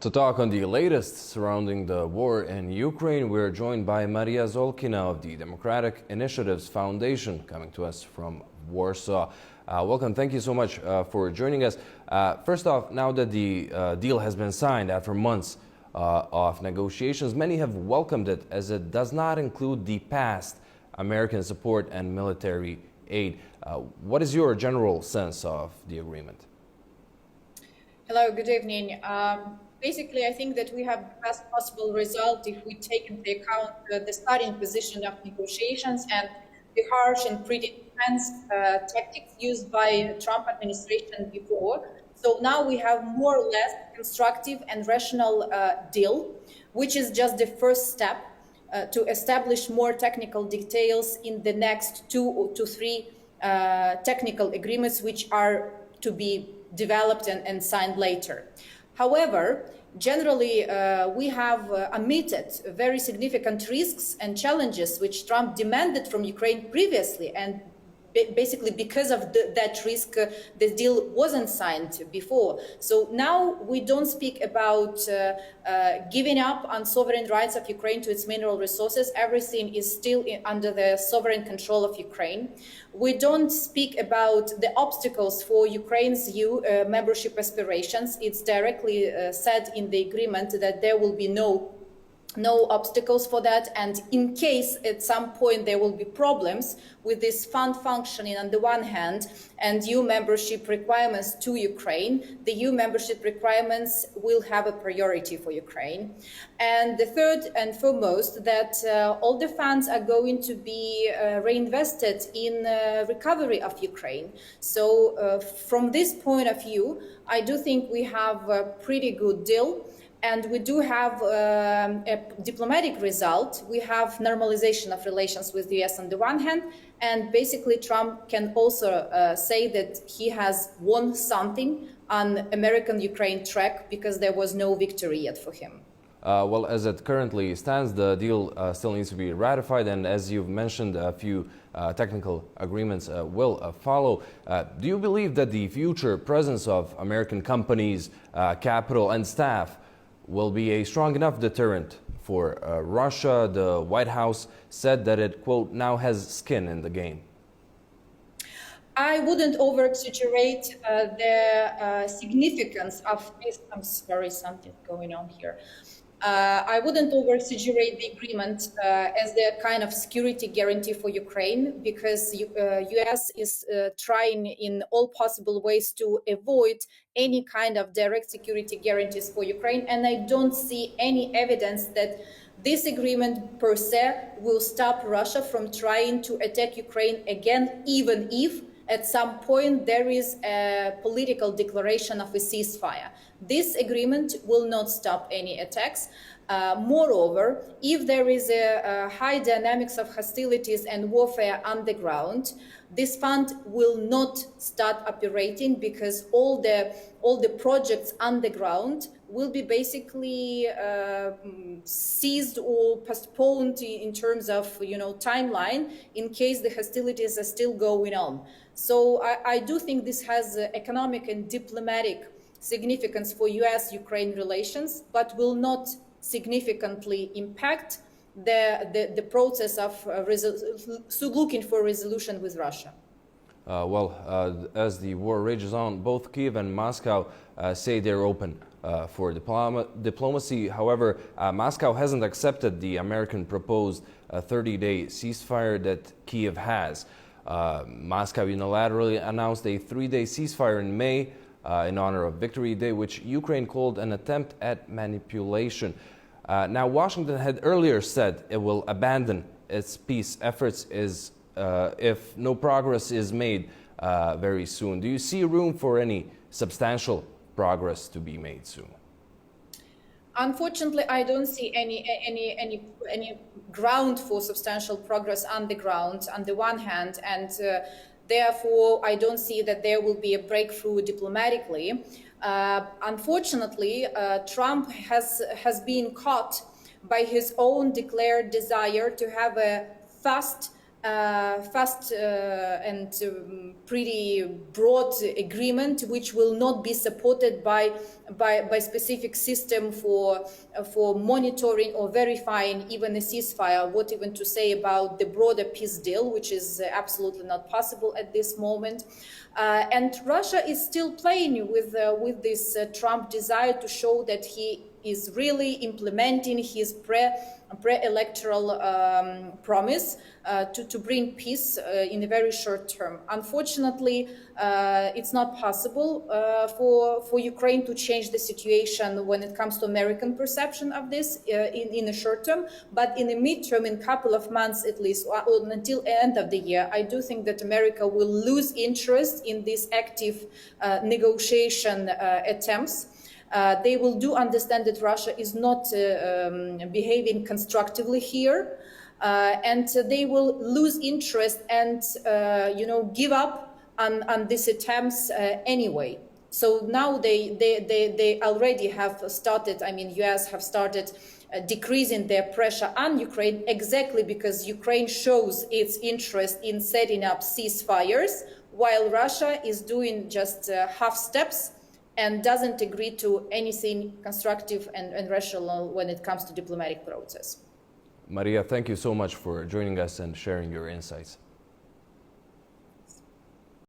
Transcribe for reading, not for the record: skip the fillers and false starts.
To talk on the latest surrounding the war in Ukraine, we're joined by Mariia Zolkina of the Democratic Initiatives Foundation, coming to us from Warsaw. Welcome. Thank you so much for joining us. First off, now that the deal has been signed after months of negotiations, many have welcomed it as it does not include the past American support and military aid. What is your general sense of the agreement? Hello, good evening. Basically, I think that we have the best possible result if we take into account the starting position of negotiations and the harsh and pretty intense tactics used by Trump administration before. So now we have more or less constructive and rational deal, which is just the first step to establish more technical details in the next 2 to 3 technical agreements, which are to be developed and signed later. However, generally, we have omitted very significant risks and challenges which Trump demanded from Ukraine previously, and basically because of that risk, the deal wasn't signed before. So now we don't speak about giving up on sovereign rights of Ukraine to its mineral resources. Everything is still under the sovereign control of Ukraine. We don't speak about the obstacles for Ukraine's EU membership aspirations. It's directly said in the agreement that there will be no obstacles for that, and in case at some point there will be problems with this fund functioning on the one hand and EU membership requirements to Ukraine, the EU membership requirements will have a priority for Ukraine. And the third and foremost, that all the funds are going to be reinvested in recovery of Ukraine. So from this point of view, I do think we have a pretty good deal. And we do have a diplomatic result. We have normalization of relations with the US on the one hand, and basically Trump can also say that he has won something on American-Ukraine track because there was no victory yet for him. Well, as it currently stands, the deal still needs to be ratified, and as you've mentioned, a few technical agreements will follow. Do you believe that the future presence of American companies, capital, and staff will be a strong enough deterrent for Russia? The White House said that it, quote, now has skin in the game. I wouldn't over-exaggerate the significance of this. I'm sorry, something's going on here. I wouldn't over-exaggerate the agreement as the kind of security guarantee for Ukraine, because US is trying in all possible ways to avoid any kind of direct security guarantees for Ukraine. And I don't see any evidence that this agreement per se will stop Russia from trying to attack Ukraine again, even if at some point there is a political declaration of a ceasefire. This agreement will not stop any attacks. Moreover, if there is a high dynamics of hostilities and warfare on the ground, this fund will not start operating, because all the projects on the ground will be basically seized or postponed in terms of timeline, in case the hostilities are still going on. So I do think this has economic and diplomatic significance for US-Ukraine relations, but will not significantly impact the process of looking for a resolution with Russia. As the war rages on, both Kyiv and Moscow say they're open for diplomacy. However, Moscow hasn't accepted the American proposed 30-day ceasefire that Kyiv has. Moscow unilaterally announced a 3-day ceasefire in May in honor of Victory Day, which Ukraine called an attempt at manipulation. Now, Washington had earlier said it will abandon its peace efforts if no progress is made very soon. Do you see room for any substantial progress to be made soon? Unfortunately, I don't see any ground for substantial progress on the ground on the one hand, and therefore I don't see that there will be a breakthrough diplomatically. Unfortunately, Trump has been caught by his own declared desire to have a fast fast and pretty broad agreement, which will not be supported by specific system for monitoring or verifying even a ceasefire. What even to say about the broader peace deal, which is absolutely not possible at this moment. And Russia is still playing with this Trump desire to show that he is really implementing his pre-electoral promise to bring peace in a very short term. Unfortunately, it's not possible for Ukraine to change the situation when it comes to American perception of this in the short term. But in the midterm, in a couple of months at least, or until the end of the year, I do think that America will lose interest in these active negotiation attempts. They will do understand that Russia is not behaving constructively here, and they will lose interest and give up on these attempts anyway. So now they already have started. I mean, US have started decreasing their pressure on Ukraine exactly because Ukraine shows its interest in setting up ceasefires, while Russia is doing just half steps and doesn't agree to anything constructive and rational when it comes to diplomatic process. Maria, thank you so much for joining us and sharing your insights.